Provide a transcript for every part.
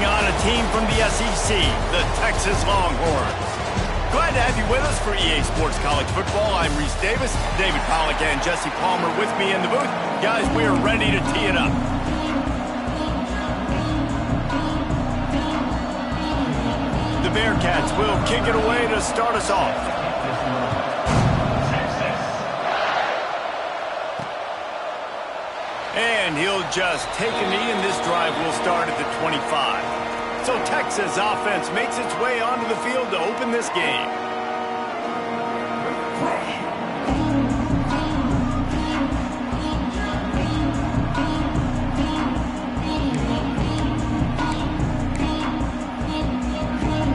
taking on a team from the SEC, the Texas Longhorns. Glad to have you with us for EA Sports College Football. I'm Reese Davis, David Pollack and Jesse Palmer with me in the booth. Guys, we are ready to tee it up. The Bearcats will kick it away to start us off. And he'll just take a knee, and this drive will start at the 25. So Texas offense makes its way onto the field to open this game.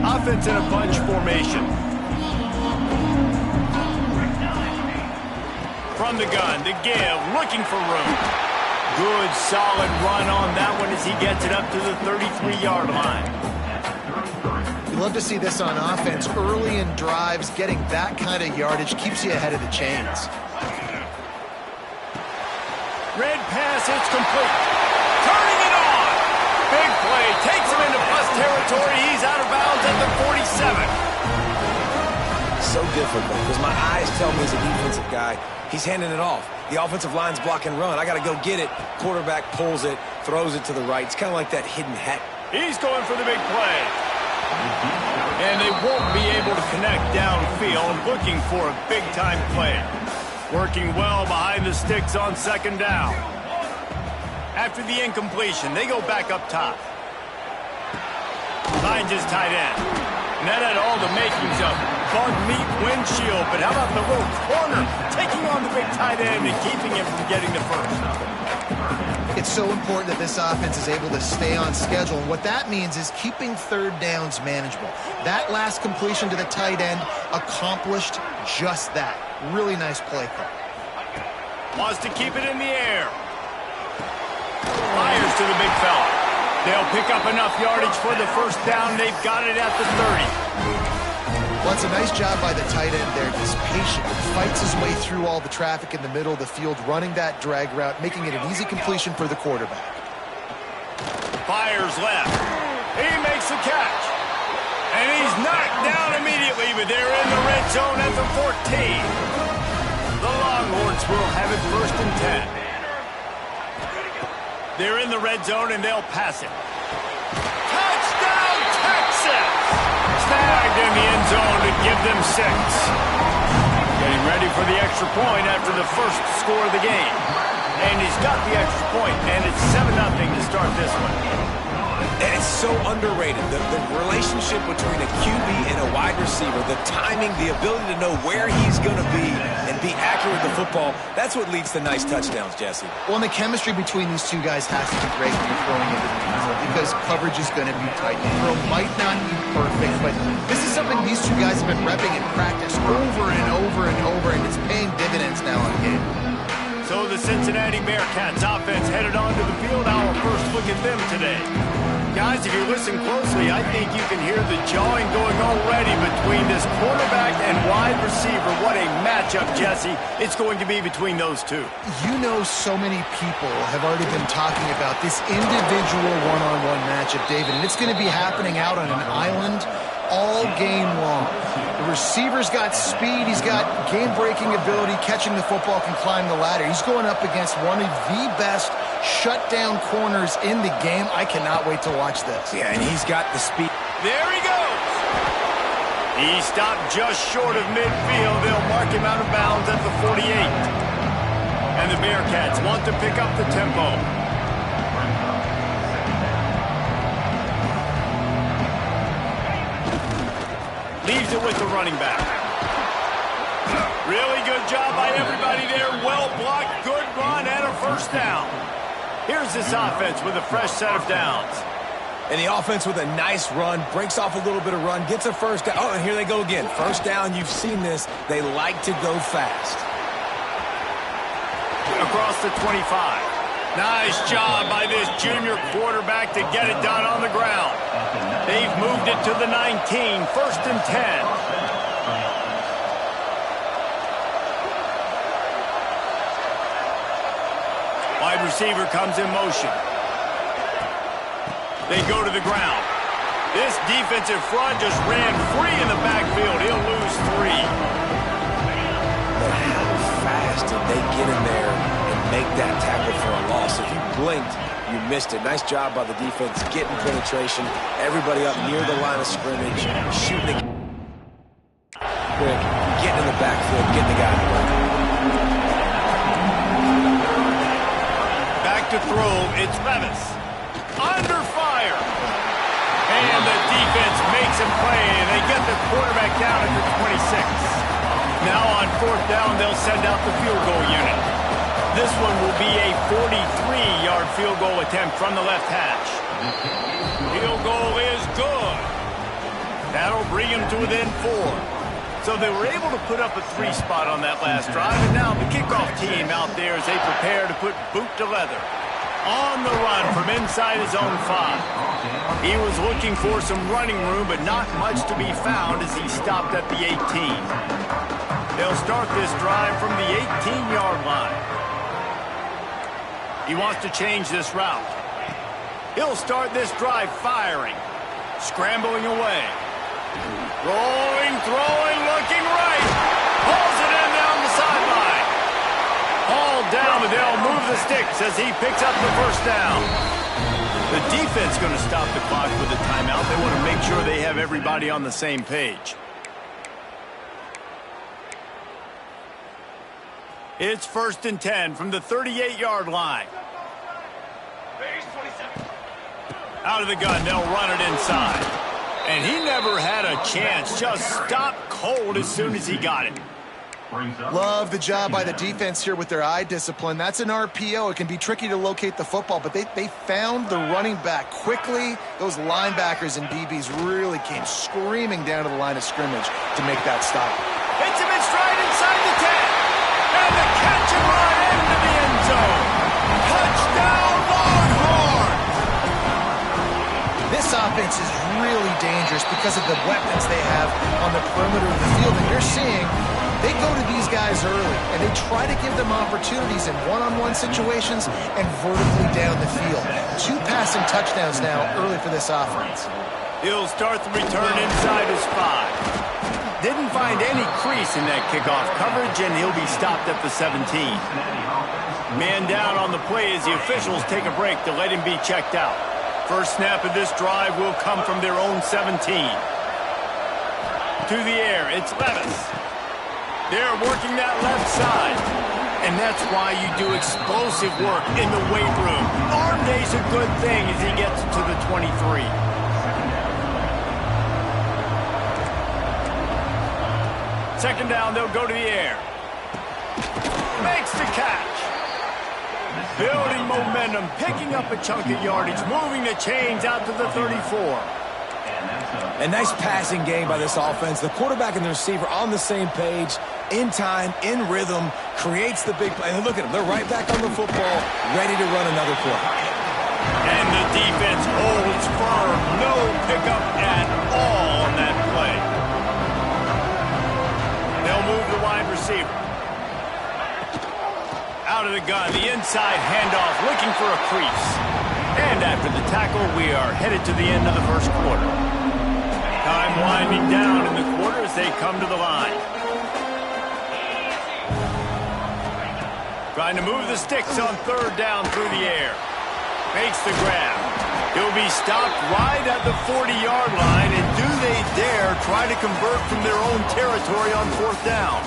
Offense in a bunch formation. From the gun, the give, looking for room. Good, solid run on that one as he gets it up to the 33-yard line. You love to see this on offense. Early in drives, getting that kind of yardage keeps you ahead of the chains. Red pass, it's complete. Turning it on. Big play, takes him into plus territory. He's out of bounds at the 47. So difficult because my eyes tell me as a defensive guy, he's handing it off. The offensive line's block and run. I got to go get it. Quarterback pulls it, throws it to the right. It's kind of like that hidden hat. He's going for the big play. And they won't be able to connect downfield, looking for a big-time play. Working well behind the sticks on second down. After the incompletion, they go back up top. Finds his tight end. And that had all the makings of bug meat windshield, but how about the little corner taking on the big tight end and keeping him from getting the first? It's so important that this offense is able to stay on schedule, and what that means is keeping third downs manageable. That last completion to the tight end accomplished just that. Really nice play call. Wants to keep it in the air. Fires to the big fella. They'll pick up enough yardage for the first down. They've got it at the 30. Well, it's a nice job by the tight end there. He's patient. Fights his way through all the traffic in the middle of the field, running that drag route, making it an easy completion for the quarterback. Fires left. He makes the catch. And he's knocked down immediately, but they're in the red zone at the 14. The Longhorns will have it first and 10. They're in the red zone, and they'll pass it. Touchdown, Texas! Snagged in the end zone to give them 6. Getting ready for the extra point after the first score of the game. And he's got the extra point, and it's 7-0 to start this one. And it's so underrated. The relationship between a QB and a wide receiver, the timing, the ability to know where he's going to be and be accurate with the football, that's what leads to nice touchdowns, Jesse. Well, and the chemistry between these two guys has to be great when you're throwing into the end zone because coverage is going to be tight. The throw might not be perfect, but this is something these two guys have been repping in practice over and over and over, and it's paying dividends now in the game. So the Cincinnati Bearcats offense headed onto the field. Our first look at them today. Guys, if you listen closely, I think you can hear the jawing going already between this quarterback and wide receiver. What a matchup, Jesse, it's going to be between those two. You know, so many people have already been talking about this individual one-on-one matchup, David, and it's going to be happening out on an island all game long. The receiver's got speed, he's got game-breaking ability, catching the football, can climb the ladder. He's going up against one of the best shutdown corners in the game. I cannot wait to watch this. Yeah, and he's got the speed. There he goes. He stopped just short of midfield. They'll mark him out of bounds at the 48. And the Bearcats want to pick up the tempo. Leaves it with the running back. Really good job by everybody there. Well blocked, good run, and a first down. Here's this offense with a fresh set of downs. And the offense with a nice run, breaks off a little bit of run, gets a first down. Oh, and here they go again. First down, you've seen this. They like to go fast. Across the 25. Nice job by this junior quarterback to get it done on the ground. They've moved it to the 19, first and 10. Wide receiver comes in motion. They go to the ground. This defensive front just ran free in the backfield. He'll lose 3. But how fast did they get in there and make that tackle for a loss? If you blinked, you missed it. Nice job by the defense getting penetration. Everybody up near the line of scrimmage, shooting it quick, getting in the backfield, getting the guy to work. Back to throw, it's Levis. Under fire. And the defense makes a play, and they get the quarterback down at the 26. Now on 4th down, they'll send out the field goal unit. This one will be a 43-yard field goal attempt from the left hash. Field goal is good. That'll bring him to within 4. So they were able to put up a 3 spot on that last drive, and now the kickoff team out there as they prepare to put boot to leather. On the run from inside his own 5. He was looking for some running room, but not much to be found as he stopped at the 18. They'll start this drive from the 18-yard line. He wants to change this route. He'll start this drive firing. Scrambling away. Rolling, throwing, looking right. Pulls it in down the sideline. All down, and they'll move the sticks as he picks up the 1st down. The defense going to stop the clock with a timeout. They want to make sure they have everybody on the same page. It's 1st and 10 from the 38-yard line. Out of the gun, they'll run it inside. And he never had a chance. Just stopped cold as soon as he got it. Love the job by the defense here with their eye discipline. That's an RPO. It can be tricky to locate the football, but they found the running back quickly. Those linebackers and DBs really came screaming down to the line of scrimmage to make that stop. Hits him in stride inside the 10. And the catch and run into the end zone. Touchdown, Longhorns! This offense is really dangerous because of the weapons they have on the perimeter of the field. And you're seeing they go to these guys early, and they try to give them opportunities in one-on-one situations and vertically down the field. 2 passing touchdowns now early for this offense. He'll start the return inside his 5. Didn't find any crease in that kickoff coverage, and he'll be stopped at the 17. Man down on the play as the officials take a break to let him be checked out. First snap of this drive will come from their own 17. To the air, it's Levis. They're working that left side. And that's why you do explosive work in the weight room. Arm day's a good thing as he gets to the 23. Second down, they'll go to the air. Makes the catch. Building momentum, picking up a chunk of yardage, moving the chains out to the 34. A nice passing game by this offense. The quarterback and the receiver on the same page, in time, in rhythm, creates the big play. And look at them. They're right back on the football, ready to run another play. And the defense holds firm. No pickup at all on that play. They'll move the wide receiver. Out of the gun, the inside handoff, looking for a crease. And after the tackle, we are headed to the end of the first quarter. Time winding down in the quarter as they come to the line. Trying to move the sticks on 3rd down through the air. Makes the grab. He'll be stopped right at the 40-yard line, and do they dare try to convert from their own territory on 4th down?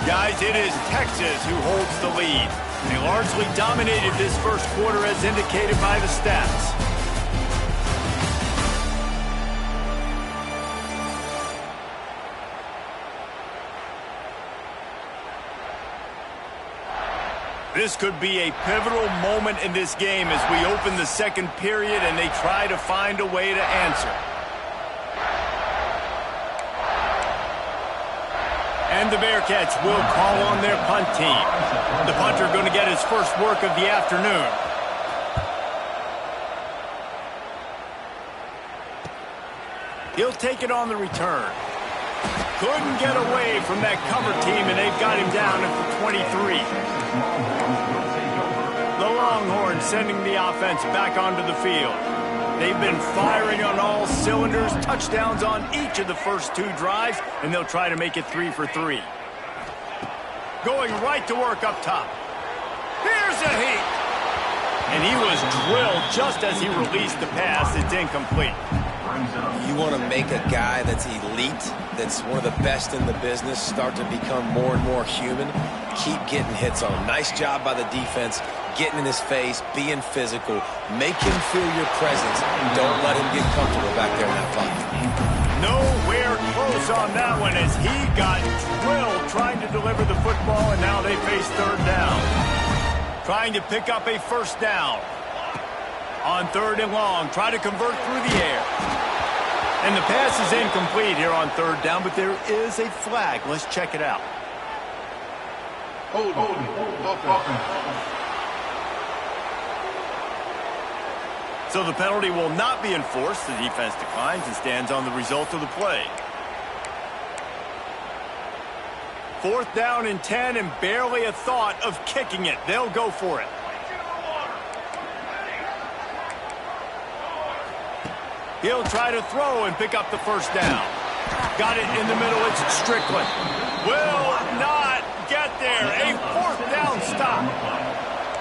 Guys, it is Texas who holds the lead. They largely dominated this first quarter as indicated by the stats. This could be a pivotal moment in this game as we open the second period and they try to find a way to answer. And the Bearcats will call on their punt team. The punter going to get his first work of the afternoon. He'll take it on the return. Couldn't get away from that cover team, and they've got him down at the 23. The Longhorns sending the offense back onto the field. They've been firing on all cylinders, touchdowns on each of the first 2 drives, and they'll try to make it 3 for 3. Going right to work up top. Here's a heat. And he was drilled just as he released the pass. It's incomplete. You want to make a guy that's elite, that's one of the best in the business, start to become more and more human. Keep getting hits on him. Nice job by the defense, getting in his face, being physical. Make him feel your presence. Don't let him get comfortable back there in that pocket. Nowhere close on that one as he got drilled trying to deliver the football, and now they face 3rd down. Trying to pick up a 1st down. On 3rd and long, try to convert through the air. And the pass is incomplete here on 3rd down, but there is a flag. Let's check it out. So the penalty will not be enforced. The defense declines and stands on the result of the play. 4th down and 10, and barely a thought of kicking it. They'll go for it. He'll try to throw and pick up the 1st down. Got it in the middle. It's Strickland. Will not get there. A 4th down stop.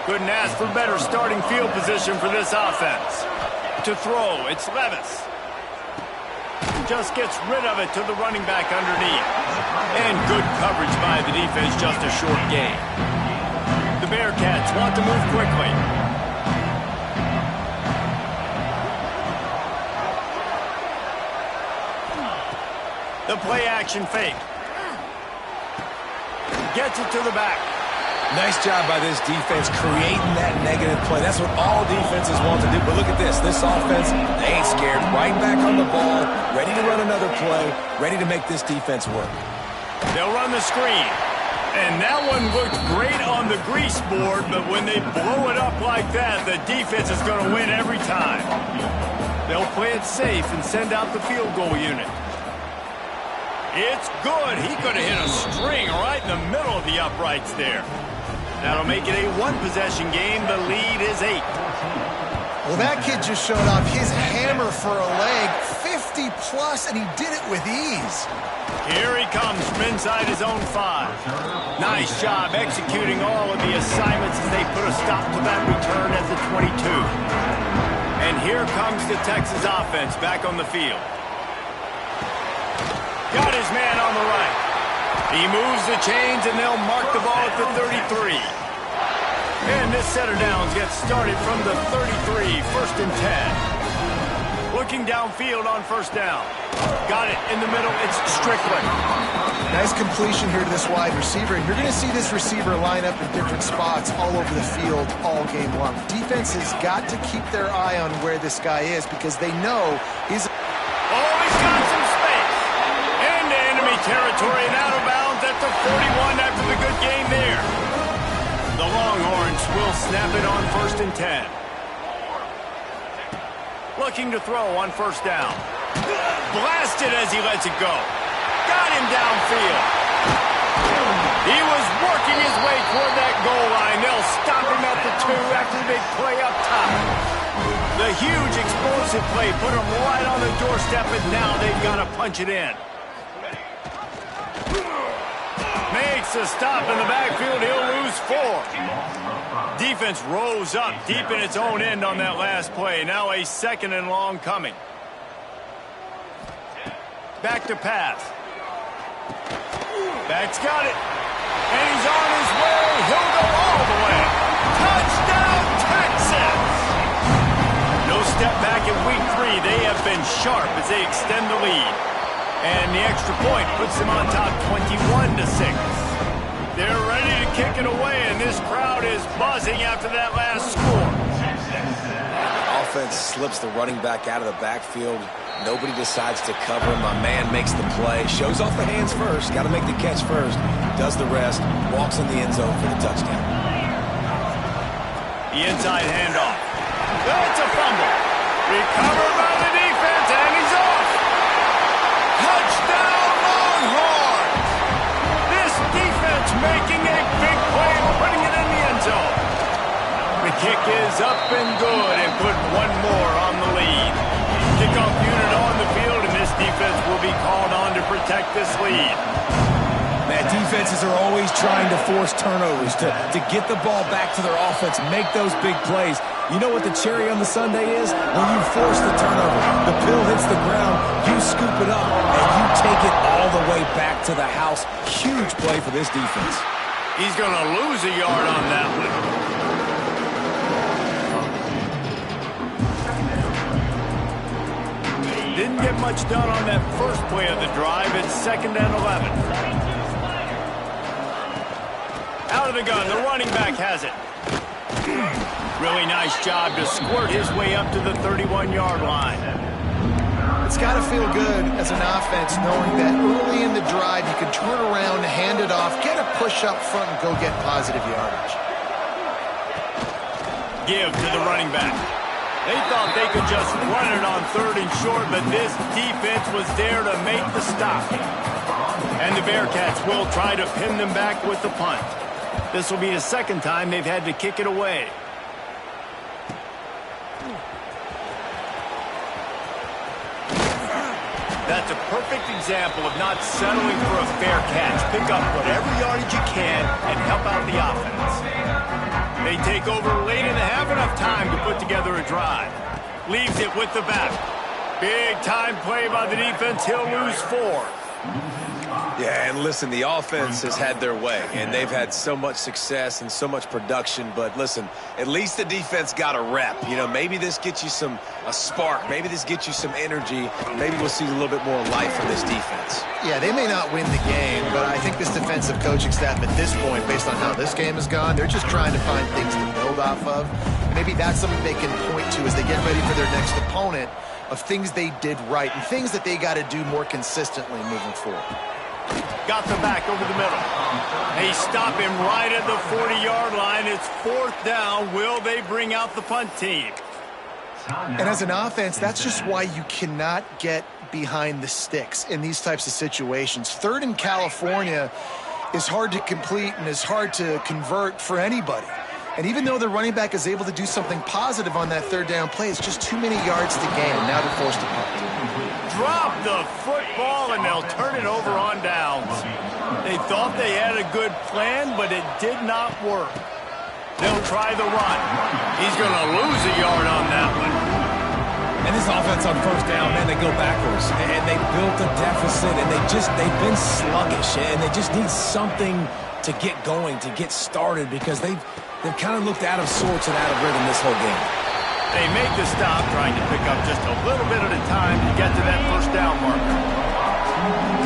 Couldn't ask for better starting field position for this offense. To throw, it's Levis. Just gets rid of it to the running back underneath. And good coverage by the defense, just a short gain. The Bearcats want to move quickly. The play-action fake. Gets it to the back. Nice job by this defense creating that negative play. That's what all defenses want to do. But look at this. This offense, they ain't scared. Right back on the ball, ready to run another play, ready to make this defense work. They'll run the screen. And that one looked great on the grease board, but when they blow it up like that, the defense is going to win every time. They'll play it safe and send out the field goal unit. It's good. He could have hit a string right in the middle of the uprights there. That'll make it a 1-possession game. The lead is 8. Well, that kid just showed off his hammer for a leg, 50-plus, and he did it with ease. Here he comes from inside his own 5. Nice job executing all of the assignments as they put a stop to that return at the 22. And here comes the Texas offense back on the field. Got his man on the right. He moves the chains, and they'll mark the ball at the 33. And this set of downs gets started from the 33, 1st and 10. Looking downfield on 1st down. Got it in the middle. It's Strickland. Nice completion here to this wide receiver. And you're going to see this receiver line up in different spots all over the field all game long. Defense has got to keep their eye on where this guy is because they know he's... Oh, he's got some space. Into enemy territory and out of bounds at the 41 after the good gain there. The Longhorns will snap it on 1st and 10. Looking to throw on 1st down. Blasted as he lets it go. Got him downfield. He was working his way toward that goal line. They'll stop him at the 2 after the big play up top. The huge explosive play put him right on the doorstep, and now they've got to punch it in. Makes a stop in the backfield. He'll lose 4. Defense rose up deep in its own end on that last play. Now a 2nd and long coming. Back to pass. Back's got it. And he's on his way. He'll go all the way. Touchdown, Texas! No step back in week 3. They have been sharp as they extend the lead. And the extra point puts them on top 21-6. They're ready to kick it away, and this crowd is buzzing after that last score. Offense slips the running back out of the backfield. Nobody decides to cover him. My man makes the play. Shows off the hands first. Got to make the catch first. Does the rest. Walks in the end zone for the touchdown. The inside handoff. That's a fumble. Recovered by the defense, and he's off. Touchdown, Longhorns! This defense making a big play and putting it in the end zone. The kick is up and good and put one more on the lead. protect this lead. Man, defenses are always trying to force turnovers to get the ball back to their offense, make those big plays. You know what the cherry on the sundae is? When you force the turnover, the pill hits the ground, you scoop it up, and you take it all the way back to the house. Huge play for this defense. He's going to lose a yard on that one. Didn't get much done on that first play of the drive. It's 2nd and 11. Out of the gun, the running back has it. Really nice job to squirt his way up to the 31-yard line. It's got to feel good as an offense knowing that early in the drive you can turn around, hand it off, get a push up front, and go get positive yardage. Give to the running back. They thought they could just run it on 3rd and short, but this defense was there to make the stop. And the Bearcats will try to pin them back with the punt. This will be the 2nd time they've had to kick it away. That's a perfect example of not settling for a fair catch. Pick up whatever yardage you can and help out the offense. They take over late in the half, enough time to put together a drive. Leaves it with the back. Big time play by the defense. He'll lose 4. Yeah, and listen, the offense has had their way, and they've had so much success and so much production. But listen, at least the defense got a rep. You know, maybe this gets you a spark. Maybe this gets you some energy. Maybe we'll see a little bit more life from this defense. Yeah, they may not win the game, but I think this defensive coaching staff at this point, based on how this game has gone, they're just trying to find things to build off of. Maybe that's something they can point to as they get ready for their next opponent, of things they did right and things that they got to do more consistently moving forward. Got the back over the middle. They stop him right at the 40-yard line. It's 4th down. Will they bring out the punt team? And as an offense, that's just why you cannot get behind the sticks in these types of situations. 3rd in California is hard to complete and is hard to convert for anybody. And even though the running back is able to do something positive on that 3rd down play, it's just too many yards to gain, and now they're forced to punt. Drop the football, and they'll turn it over on downs. They thought they had a good plan, but it did not work. They'll try the run. He's going to lose a yard on that one. And this offense on 1st down, man, they go backwards. And they built a deficit, and they've been sluggish, and they just need something to get going, to get started, because they've kind of looked out of sorts and out of rhythm this whole game. They make the stop, trying to pick up just a little bit at a time to get to that 1st down marker.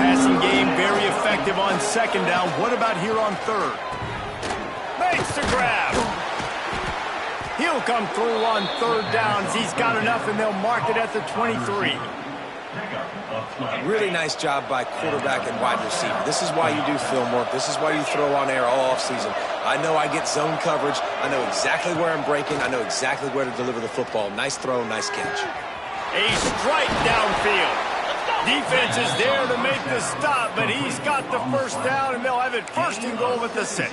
Passing game very effective on 2nd down. What about here on 3rd? Makes the grab. He'll come through on 3rd downs. He's got enough, and they'll mark it at the 23. Really nice job by quarterback and wide receiver. This is why you do film work. This is why you throw on air all offseason. I know I get zone coverage. I know exactly where I'm breaking. I know exactly where to deliver the football. Nice throw, nice catch. A strike downfield. Defense is there to make the stop, but he's got the 1st down, and they'll have it 1st and goal at the 6.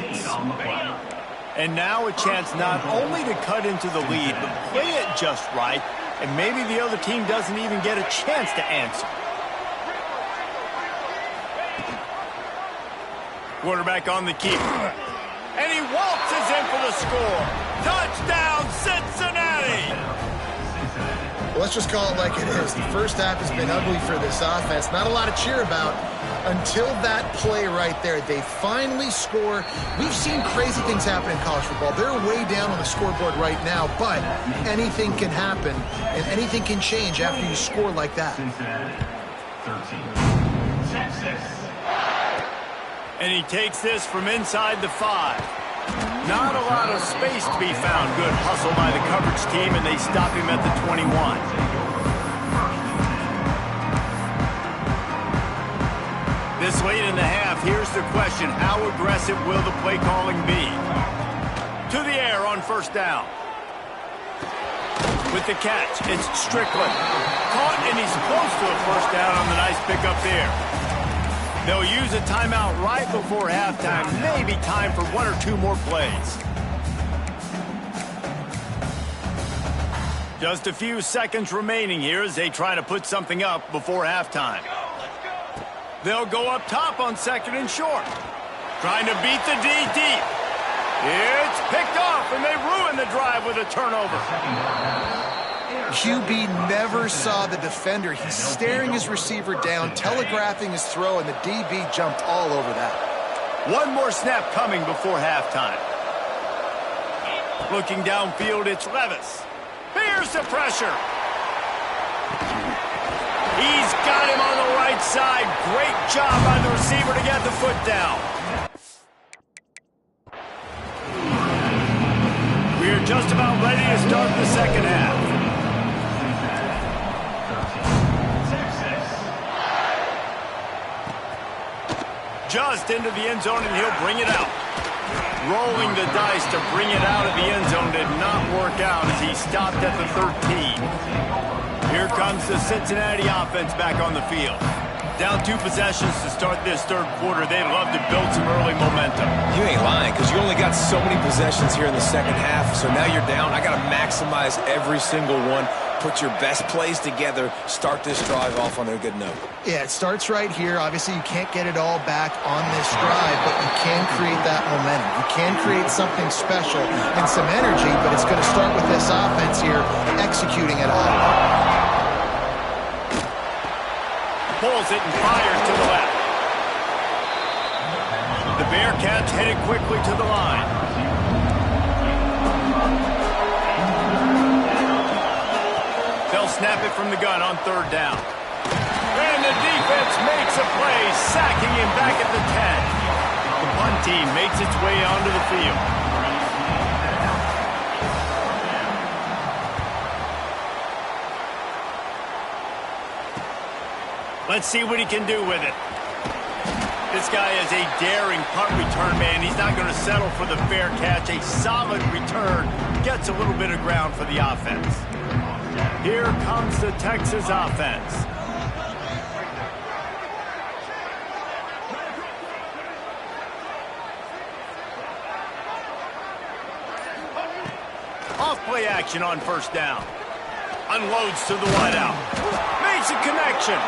And now a chance not only to cut into the lead, but play it just right, and maybe the other team doesn't even get a chance to answer. Quarterback on the keeper. And he waltzes in for the score. Touchdown, Cincinnati! Well, let's just call it like it is. The first half has been ugly for this offense. Not a lot to cheer about until that play right there. They finally score. We've seen crazy things happen in college football. They're way down on the scoreboard right now, but anything can happen, and anything can change after you score like that. And he takes this from inside the 5. Not a lot of space to be found. Good hustle by the coverage team, and they stop him at the 21. This late in the half, here's the question. How aggressive will the play calling be? To the air on 1st down. With the catch, it's Strickland. Caught, and he's close to a 1st down on the nice pickup there. They'll use a timeout right before halftime. Maybe time for 1 or 2 more plays. Just a few seconds remaining here as they try to put something up before halftime. They'll go up top on 2nd and short. Trying to beat the D deep. It's picked off, and they ruin the drive with a turnover. QB never saw the defender. He's staring his receiver down, telegraphing his throw, and the DB jumped all over that. One more snap coming before halftime. Looking downfield, it's Levis. Here's the pressure. He's got him on the right side. Great job by the receiver to get the foot down. We're just about ready to start the second half. Just into the end zone, and he'll bring it out. Rolling the dice to bring it out of the end zone did not work out as he stopped at the 13. Here comes the Cincinnati offense back on the field. Down 2 possessions to start this third quarter. They'd love to build some early momentum. You ain't lying, because you only got so many possessions here in the second half, so now you're down. I got to maximize every single one. Put your best plays together. Start this drive off on a good note. Yeah, it starts right here. Obviously, you can't get it all back on this drive, but you can create that momentum. You can create something special and some energy, but it's going to start with this offense here executing it all. Pulls it and fires to the left. The Bearcats headed quickly to the line. They'll snap it from the gun on 3rd down. And the defense makes a play, sacking him back at the 10. The punt team makes its way onto the field. Let's see what he can do with it. This guy is a daring punt return man. He's not going to settle for the fair catch. A solid return. Gets a little bit of ground for the offense. Here comes the Texas offense. Off play action on 1st down. Unloads to the wideout. Makes a connection.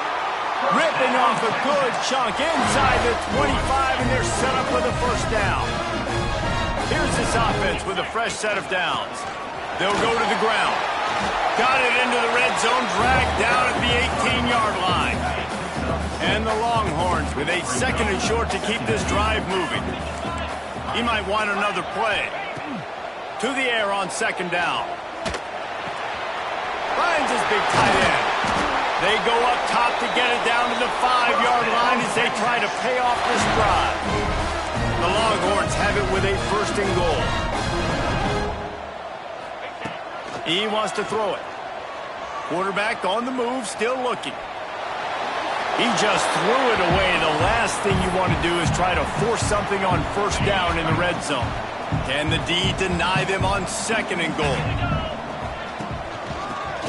Ripping off a good chunk inside the 25, and they're set up for the 1st down. Here's this offense with a fresh set of downs. They'll go to the ground. Got it into the red zone, dragged down at the 18-yard line. And the Longhorns with a 2nd and short to keep this drive moving. He might want another play. To the air on 2nd down. Finds his big tight end. They go up top to get it down to the 5-yard line as they try to pay off this drive. The Longhorns have it with a 1st and goal. He wants to throw it. Quarterback on the move, still looking. He just threw it away. The last thing you want to do is try to force something on 1st down in the red zone. Can the D deny them on 2nd and goal?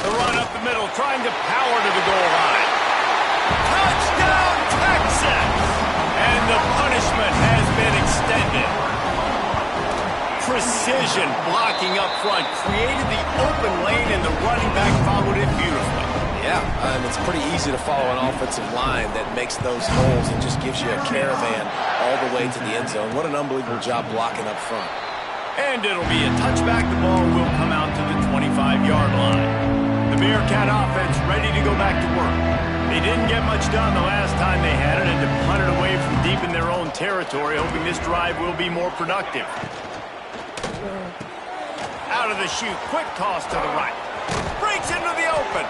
The run up the middle, trying to power to the goal line. Touchdown, Texas! And the punishment has been extended. Precision blocking up front created the open lane, and the running back followed it beautifully. Yeah, and it's pretty easy to follow an offensive line that makes those holes and just gives you a caravan all the way to the end zone. What an unbelievable job blocking up front. And it'll be a touchback. The ball will come out to the 25-yard line. The Bearcat offense ready to go back to work. They didn't get much done the last time they had it, and to punt it away from deep in their own territory, hoping this drive will be more productive. Out of the chute, quick toss to the right. Breaks into the open.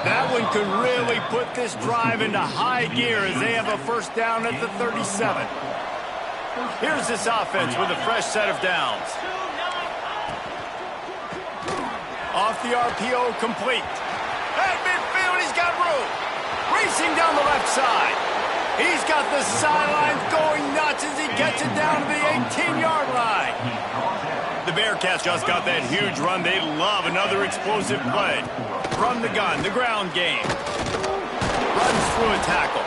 That one could really put this drive into high gear as they have a 1st down at the 37. Here's this offense with a fresh set of downs. Off the RPO, complete. At midfield, he's got room. Racing down the left side. He's got the sidelines going nuts as he gets it down to the 18-yard line. The Bearcats just got that huge run. They love another explosive play. From the gun, the ground game. Runs through a tackle.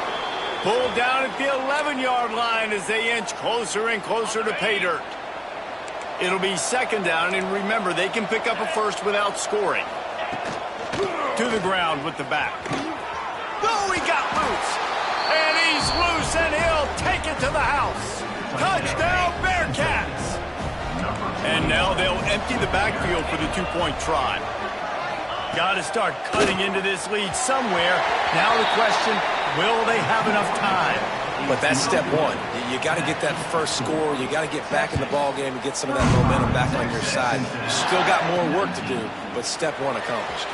Pulled down at the 11-yard line as they inch closer and closer to pay dirt. It'll be 2nd down, and remember, they can pick up a 1st without scoring. To the ground with the back. Oh, he got loose. And he He's loose, and he'll take it to the house. Touchdown, Bearcats! And now they'll empty the backfield for the two-point try. Got to start cutting into this lead somewhere. Now the question, will they have enough time? But that's step one. You got to get that first score. You got to get back in the ball game and get some of that momentum back on your side. You still got more work to do, but step one accomplished.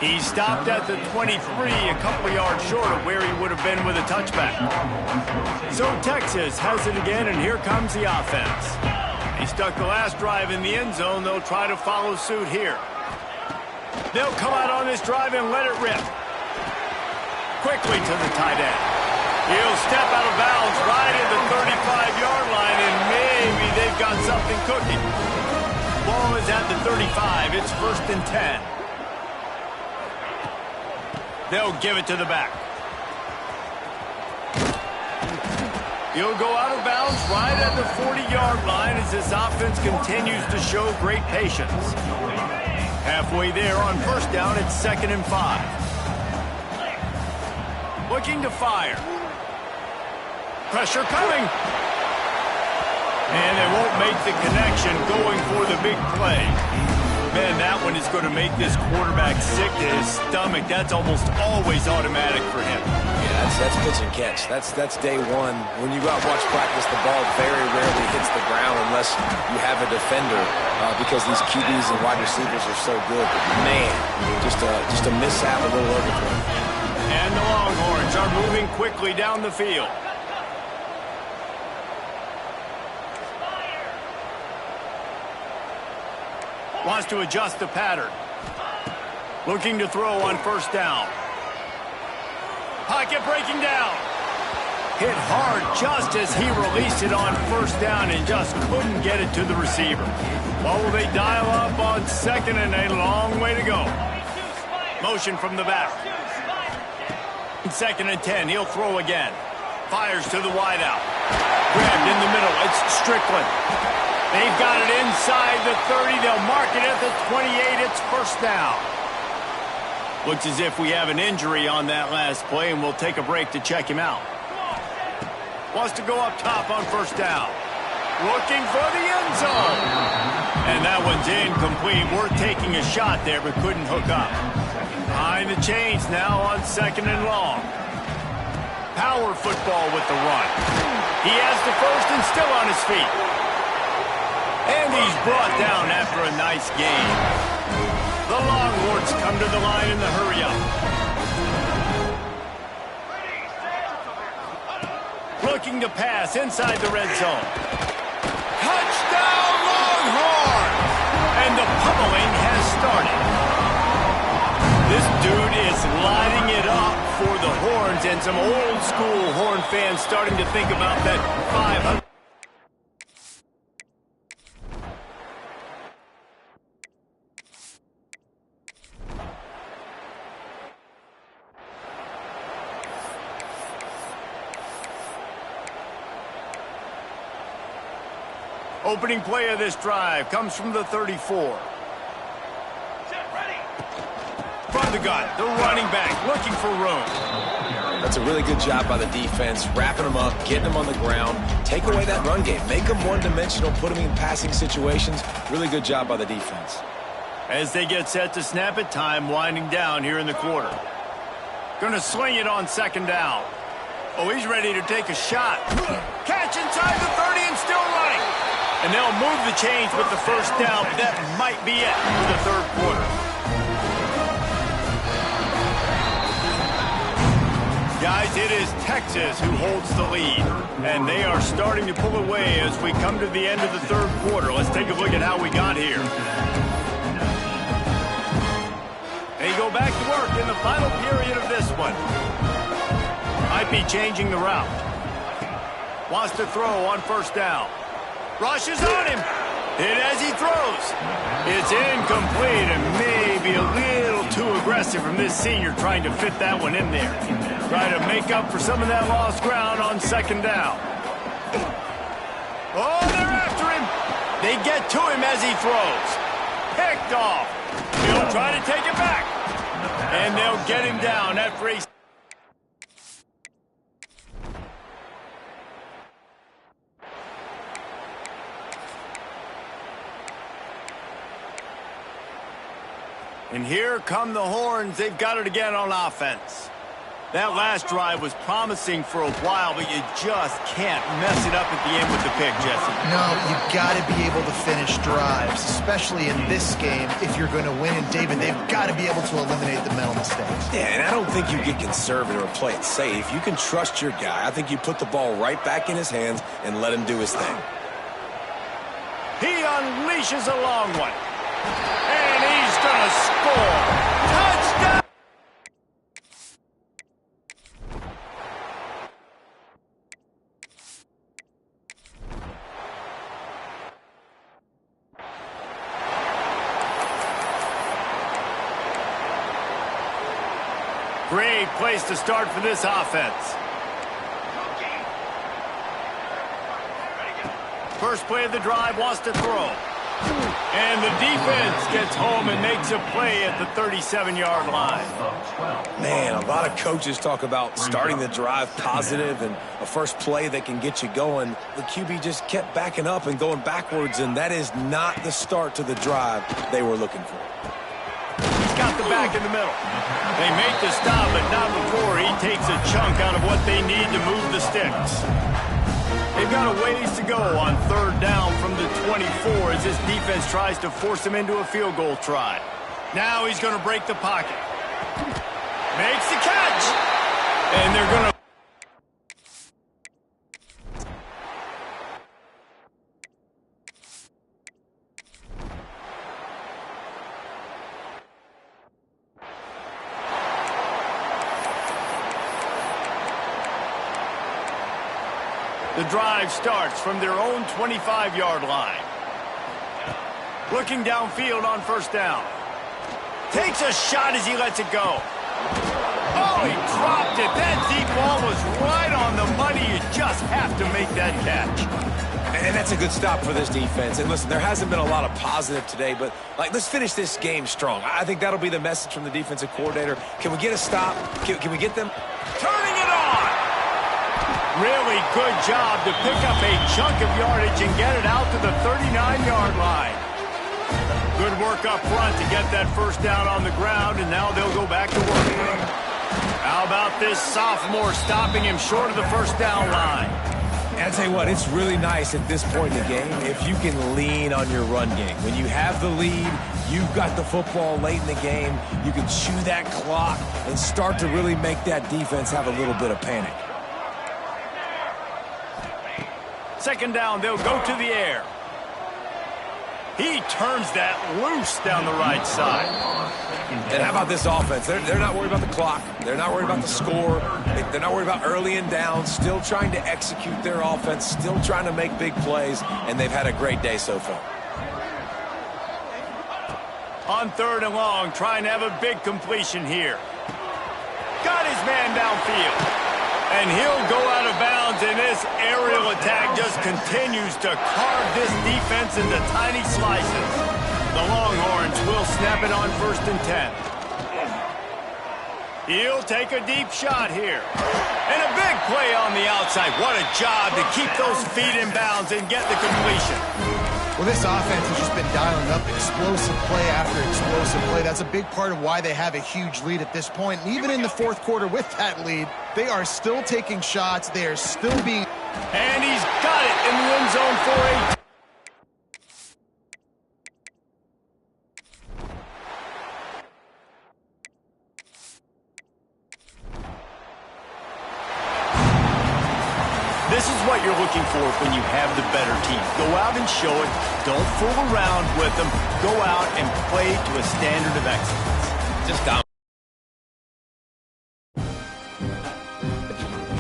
He stopped at the 23, a couple of yards short of where he would have been with a touchback. So Texas has it again, and here comes the offense. He stuck the last drive in the end zone. They'll try to follow suit here. They'll come out on this drive and let it rip. Quickly to the tight end. He'll step out of bounds right at the 35-yard line, and maybe they've got something cooking. Ball is at the 35. It's 1st and 10. They'll give it to the back. He'll go out of bounds right at the 40-yard line as this offense continues to show great patience. Halfway there on 1st down, it's 2nd and 5. Looking to fire. Pressure coming. And they won't make the connection going for the big play. Man, that one is going to make this quarterback sick to his stomach. That's almost always automatic for him. Yeah, that's pitch and catch. That's day one. When you go out and watch practice, the ball very rarely hits the ground unless you have a defender because these QBs and wide receivers are so good. But man, just a mishap, a little overthrow. And the Longhorns are moving quickly down the field. Wants to adjust the pattern. Looking to throw on 1st down. Pocket breaking down. Hit hard just as he released it on 1st down and just couldn't get it to the receiver. Well, will they dial up on 2nd and a long way to go? Motion from the back. 2nd and 10. He'll throw again. Fires to the wideout. Grabbed in the middle. It's Strickland. They've got it inside the 30. They'll mark it at the 28. It's 1st down. Looks as if we have an injury on that last play, and we'll take a break to check him out. Wants to go up top on 1st down. Looking for the end zone. And that one's incomplete. Worth taking a shot there, but couldn't hook up. Behind the chains now on 2nd and long. Power football with the run. He has the 1st and still on his feet. And he's brought down after a nice game. The Longhorns come to the line in the hurry-up. Looking to pass inside the red zone. Touchdown, Longhorns! And the pummeling has started. This dude is lighting it up for the Horns, and some old-school Horn fans starting to think about that 500. Opening play of this drive comes from the 34. From the gun, the running back looking for room. That's a really good job by the defense, wrapping them up, getting them on the ground. Take away that run game. Make them one-dimensional, put them in passing situations. Really good job by the defense. As they get set to snap it, time winding down here in the quarter. Going to sling it on 2nd down. Oh, he's ready to take a shot. Catch inside the 30 and still running. And they'll move the chains with the 1st down. That might be it for the 3rd quarter. Guys, it is Texas who holds the lead. And they are starting to pull away as we come to the end of the 3rd quarter. Let's take a look at how we got here. They go back to work in the final period of this one. Might be changing the route. Wants to throw on 1st down. Rushes on him. Hit as he throws. It's incomplete and maybe a little too aggressive from this senior trying to fit that one in there. Try to make up for some of that lost ground on 2nd down. Oh, they're after him. They get to him as he throws. Picked off. He'll try to take it back. And they'll get him down after a... And here come the horns. They've got it again on offense. That last drive was promising for a while, but you just can't mess it up at the end with the pick, Jesse. No, you've got to be able to finish drives, especially in this game if you're going to win. And, David, they've got to be able to eliminate the mental mistakes. Yeah, and I don't think you get conservative or play it safe. You can trust your guy. I think you put the ball right back in his hands and let him do his thing. He unleashes a long one. And he's going to score. Touchdown! Great place to start for this offense. First play of the drive, wants to throw. And the defense gets home and makes a play at the 37-yard line. Man, a lot of coaches talk about starting the drive positive and a first play that can get you going. The QB just kept backing up and going backwards, and that is not the start to the drive they were looking for. He's got the back in the middle. They make the stop, but not before he takes a chunk out of what they need to move the sticks. They've got a ways to go on third down from the 24 as this defense tries to force him into a field goal try. Now he's going to break the pocket. Makes the catch. And they're going to... The drive starts from their own 25-yard line. Looking downfield on first down. Takes a shot as he lets it go. Oh, he dropped it. That deep ball was right on the money. You just have to make that catch. And that's a good stop for this defense. And listen, there hasn't been a lot of positive today, but let's finish this game strong. I think that'll be the message from the defensive coordinator. Can we get a stop? Can we get them turning it on? Really good job to pick up a chunk of yardage and get it out to the 39-yard line. Good work up front to get that first down on the ground, and now they'll go back to work. How about this sophomore stopping him short of the first down line? And I tell you what, it's really nice at this point in the game if you can lean on your run game. When you have the lead, you've got the football late in the game, you can chew that clock and start to really make that defense have a little bit of panic. Second down, they'll go to the air. He turns that loose down the right side. And how about this offense? They're not worried about the clock. They're not worried about the score. They're not worried about early and down. Still trying to execute their offense. Still trying to make big plays. And they've had a great day so far. On third and long, trying to have a big completion here. Got his man downfield. And he'll go out of bounds, and this aerial attack just continues to carve this defense into tiny slices. The Longhorns will snap it on 1st and 10. He'll take a deep shot here. And a big play on the outside. What a job to keep those feet in bounds and get the completion. Well, this offense has just been dialing up explosive play after explosive play. That's a big part of why they have a huge lead at this point. And even in the fourth quarter with that lead, they are still taking shots. They are still being... And he's got it in the end zone for a... This is what you're looking for when you have the better team. Go out and show it. Don't fool around with them. Go out and play to a standard of excellence. Just down.